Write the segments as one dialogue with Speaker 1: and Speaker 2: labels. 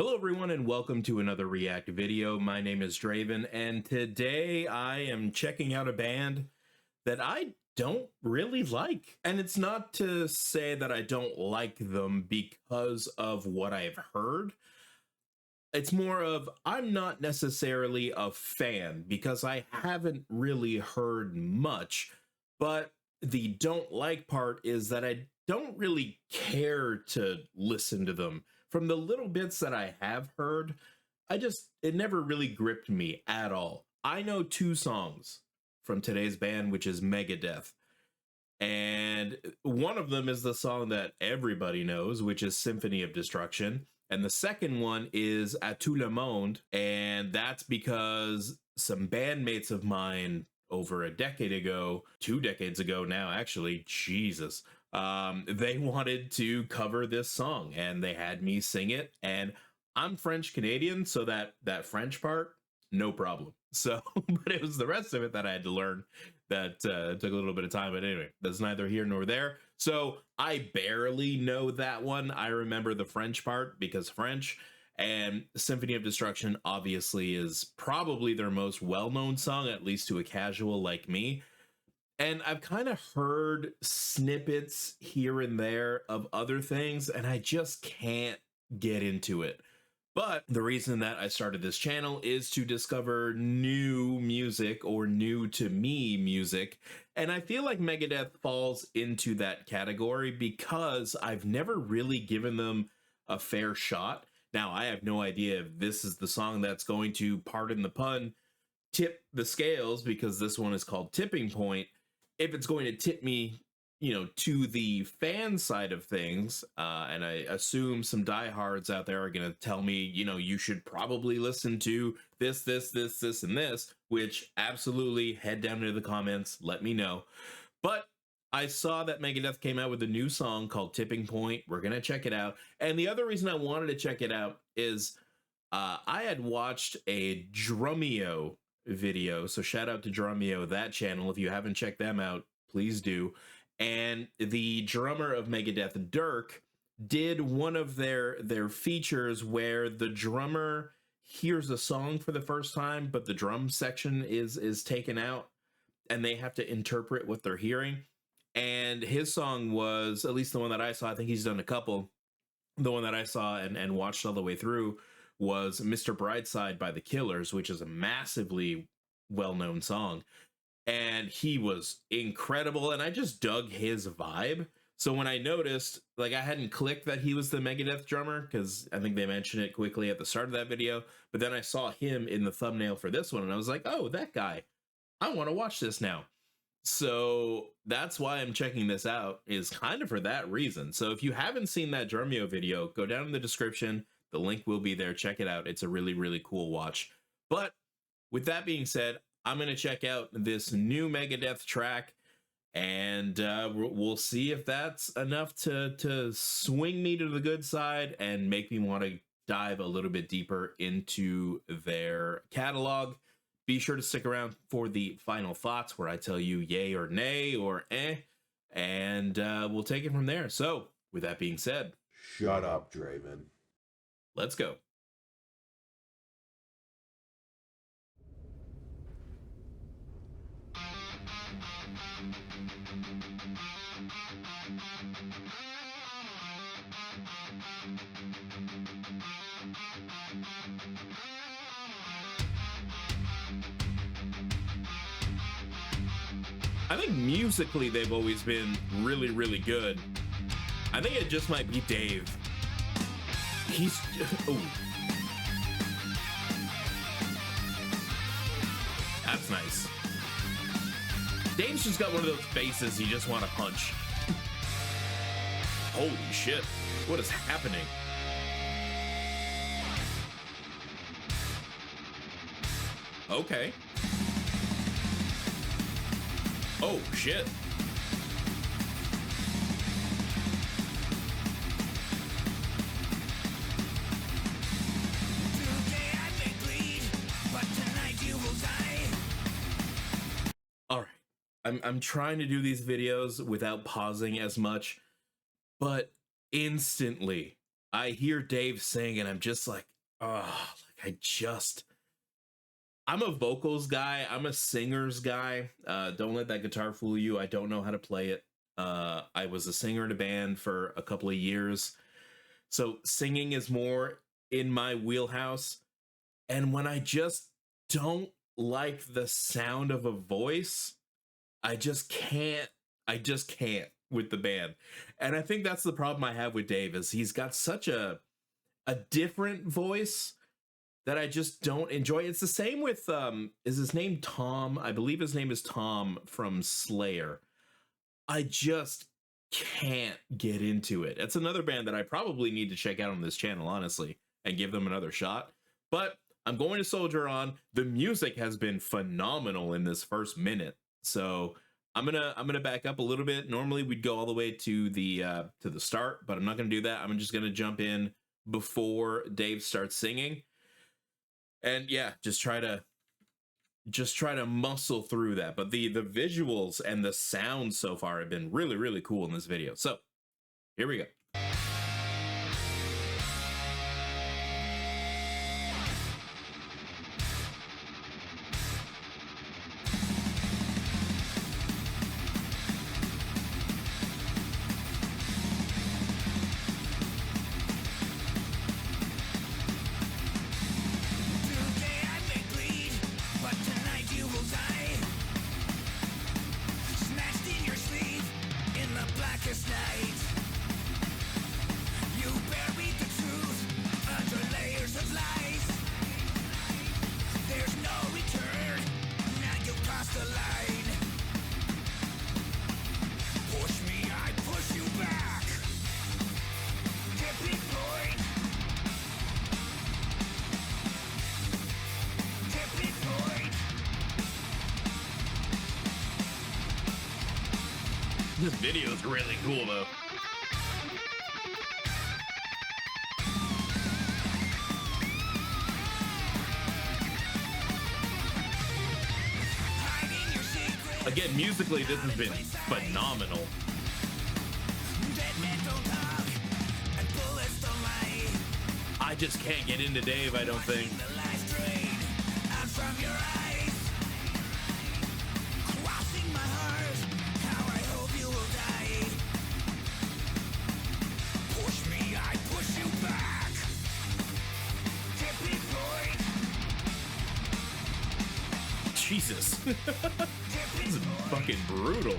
Speaker 1: Hello everyone and welcome to another React video. My name is Draven and today I am checking out a band that I don't really like. And it's not to say that I don't like them because of what I've heard. It's more of I'm not necessarily a fan because I haven't really heard much, but the don't like part is that I don't really care to listen to them. From the little bits that I have heard, it never really gripped me at all. I know two songs from today's band, which is Megadeth. And one of them is the song that everybody knows, which is Symphony of Destruction. And the second one is À tout le monde. And that's because some bandmates of mine over a decade ago, 2 decades ago now, actually, Jesus, they wanted to cover this song and they had me sing it. And I'm French Canadian, so that French part, no problem. So, but it was the rest of it that I had to learn that took a little bit of time. But anyway, that's neither here nor there. So I barely know that one. I remember the French part because French. And Symphony of Destruction obviously is probably their most well-known song, at least to a casual like me. And I've kind of heard snippets here and there of other things, and I just can't get into it. But the reason that I started this channel is to discover new music or new to me music. And I feel like Megadeth falls into that category because I've never really given them a fair shot. Now, I have no idea if this is the song that's going to, pardon the pun, tip the scales, because this one is called Tipping Point. If it's going to tip me, to the fan side of things, and I assume some diehards out there are going to tell me, you should probably listen to this, and this, which absolutely head down into the comments, let me know. But I saw that Megadeth came out with a new song called Tipping Point. We're going to check it out. And the other reason I wanted to check it out is I had watched a Drumeo video. So shout out to Drumeo, that channel. If you haven't checked them out, please do. And the drummer of Megadeth, Dirk, did one of their features where the drummer hears a song for the first time, but the drum section is taken out and they have to interpret what they're hearing. And his song was, at least the one that I saw, I think he's done a couple, the one that I saw and watched all the way through was Mr. Brightside by the Killers, which is a massively well-known song. And he was incredible, and I just dug his vibe. So when I noticed, like, I hadn't clicked that he was the Megadeth drummer, because I think they mentioned it quickly at the start of that video, but then I saw him in the thumbnail for this one, and I was like, oh, that guy. I want to watch this now. So that's why I'm checking this out, is kind of for that reason. So if you haven't seen that Drumeo video, go down in the description. The link will be there. Check it out. It's a really, really cool watch. But with that being said, I'm going to check out this new Megadeth track, and we'll see if that's enough to swing me to the good side and make me want to dive a little bit deeper into their catalog. Be sure to stick around for the final thoughts where I tell you yay or nay or eh, and we'll take it from there. So with that being said,
Speaker 2: shut up, Draven.
Speaker 1: Let's go. I think musically they've always been really, really good. I think it just might be Dave. He's... oh. That's nice. Dave's just got one of those faces you just want to punch. Holy shit. What is happening? Okay. Oh, shit. All right. I'm trying to do these videos without pausing as much, but instantly I hear Dave sing and I'm just like, oh, like I'm a vocals guy. I'm a singers guy. Don't let that guitar fool you. I don't know how to play it. I was a singer in a band for a couple of years. So singing is more in my wheelhouse. And when I just don't like the sound of a voice, I just can't. I just can't with the band. And I think that's the problem I have with Dave is he's got such a different voice that I just don't enjoy. It's the same with is his name Tom? I believe his name is Tom from Slayer. I just can't get into it. It's another band that I probably need to check out on this channel, honestly, and give them another shot. But I'm going to soldier on. The music has been phenomenal in this first minute. So I'm gonna back up a little bit. Normally we'd go all the way to the start, but I'm not gonna do that. I'm just gonna jump in before Dave starts singing. And yeah, just try to muscle through that. But the visuals and the sound so far have been really, really cool in this video. So here we go. This video is really cool though. Again, musically, this has been phenomenal. I just can't get into Dave, I don't think. Jesus. This is fucking brutal.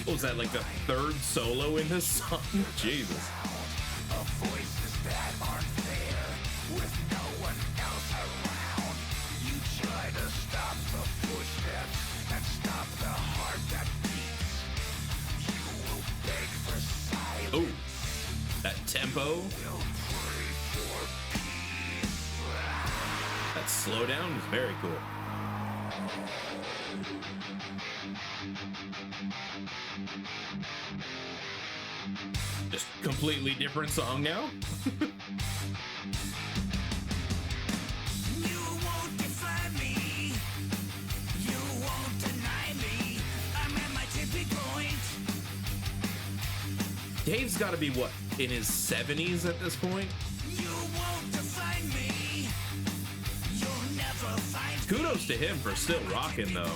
Speaker 1: Was that like the third solo in this song? Jesus.
Speaker 3: Voices that aren't there with no one else around. You try to stop the footsteps and stop the heart that beats. You will beg for silence.
Speaker 1: Oh, that tempo.
Speaker 3: Will pray for peace.
Speaker 1: That slowdown is very cool. Just completely different song now.
Speaker 3: You won't defy me. You won't deny me. I'm at my tipping point.
Speaker 1: Dave's got to be what, in his 70s at this point?
Speaker 3: You won't define me. You'll never find
Speaker 1: Kudos to him for still rocking though.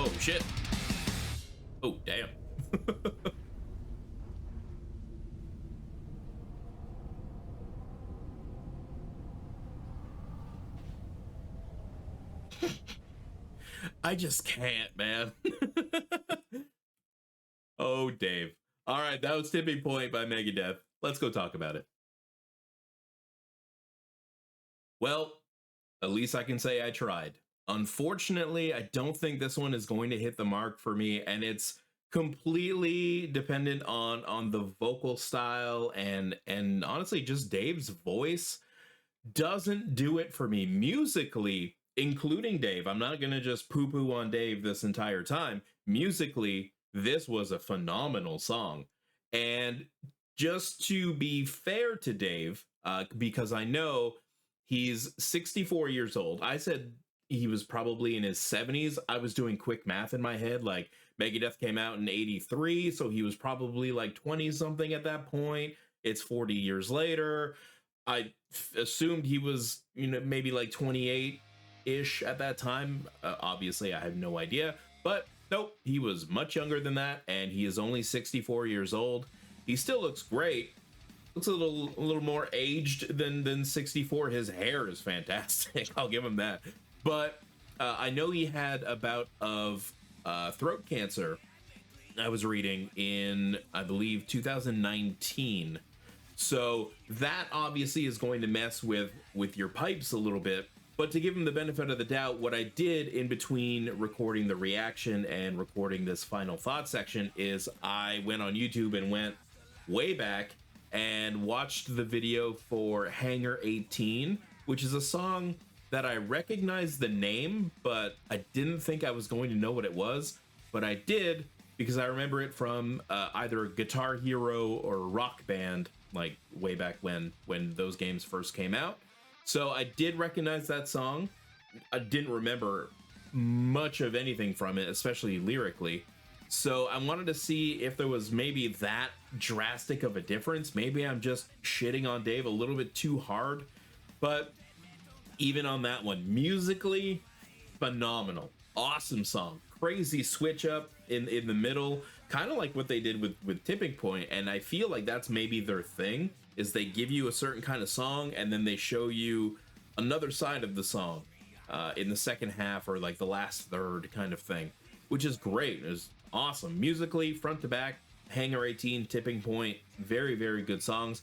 Speaker 1: Oh shit. Oh damn. I just can't, man. Oh, Dave. All right, that was Tipping Point by Megadeth. Let's go talk about it. Well, at least I can say I tried. Unfortunately, I don't think this one is going to hit the mark for me, and it's completely dependent on the vocal style and honestly just Dave's voice doesn't do it for me musically, including Dave. I'm not going to just poo poo on Dave this entire time. Musically, this was a phenomenal song. And just to be fair to Dave, because I know he's 64 years old, I said he was probably in his 70s. I was doing quick math in my head, like Megadeth came out in 83, so he was probably like 20 something at that point. It's 40 years later. I assumed he was, maybe like 28 ish at that time. Obviously, I have no idea, but nope, he was much younger than that, and he is only 64 years old. He still looks great. Looks a little more aged than 64. His hair is fantastic. I'll give him that. But I know he had a bout of throat cancer. I was reading in, I believe, 2019. So that obviously is going to mess with your pipes a little bit. But to give him the benefit of the doubt, what I did in between recording the reaction and recording this final thought section is I went on YouTube and went way back and watched the video for Hangar 18, which is a song that I recognized the name, but I didn't think I was going to know what it was. But I did, because I remember it from either Guitar Hero or Rock Band, like way back when those games first came out. So I did recognize that song. I didn't remember much of anything from it, especially lyrically. So I wanted to see if there was maybe that drastic of a difference. Maybe I'm just shitting on Dave a little bit too hard. But even on that one, musically, phenomenal. Awesome song. Crazy switch up in the middle. Kind of like what they did with Tipping Point. And I feel like that's maybe their thing, is they give you a certain kind of song and then they show you another side of the song in the second half, or like the last third kind of thing, which is great. It was awesome. Musically, front to back, Hangar 18, Tipping Point, very, very good songs.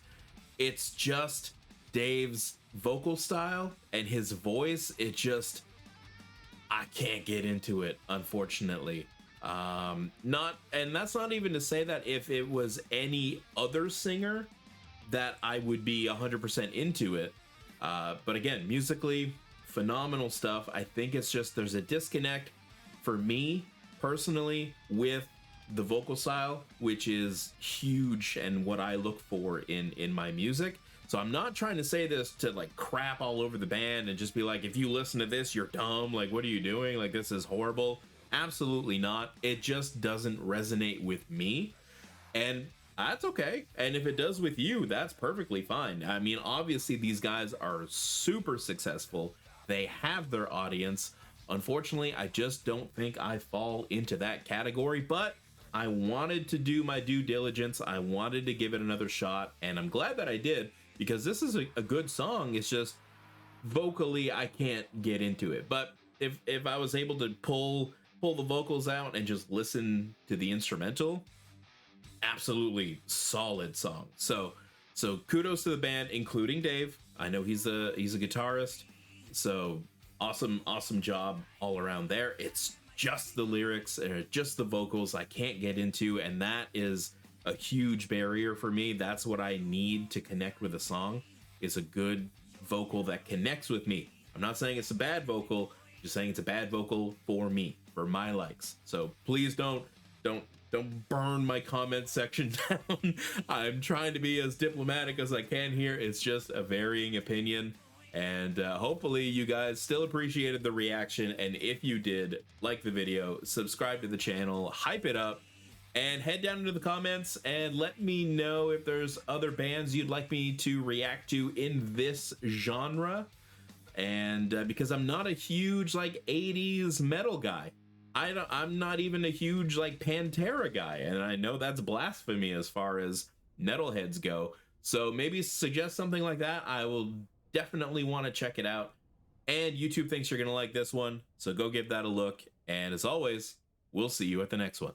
Speaker 1: It's just Dave's vocal style and his voice. It just, I can't get into it, unfortunately. And that's not even to say that if it was any other singer that I would be 100% into it. But again, musically, phenomenal stuff. I think it's just there's a disconnect for me personally with the vocal style, which is huge and what I look for in my music. So I'm not trying to say this to like crap all over the band and just be like, if you listen to this, you're dumb. Like, what are you doing? Like, this is horrible. Absolutely not. It just doesn't resonate with me. And that's okay. And if it does with you, that's perfectly fine. I mean, obviously these guys are super successful. They have their audience. Unfortunately, I just don't think I fall into that category, but I wanted to do my due diligence. I wanted to give it another shot, and I'm glad that I did, because this is a good song. It's just vocally I can't get into it. But if I was able to pull the vocals out and just listen to the instrumental, absolutely solid song. So kudos to the band, including Dave. I know he's a guitarist, so awesome job all around there. It's just the lyrics and just the vocals I can't get into, and that is a huge barrier for me. That's what I need to connect with a song, is a good vocal that connects with me. I'm not saying it's a bad vocal, just saying it's a bad vocal for me, for my likes. So please don't burn my comment section down. I'm trying to be as diplomatic as I can here. It's just a varying opinion, and hopefully you guys still appreciated the reaction. And if you did, like the video, subscribe to the channel, hype it up, and head down into the comments and let me know if there's other bands you'd like me to react to in this genre. And because I'm not a huge like 80s metal guy, I'm not even a huge like Pantera guy, and I know that's blasphemy as far as metalheads go. So maybe suggest something like that. I will definitely want to check it out. And YouTube thinks you're gonna like this one, so go give that a look. And as always, we'll see you at the next one.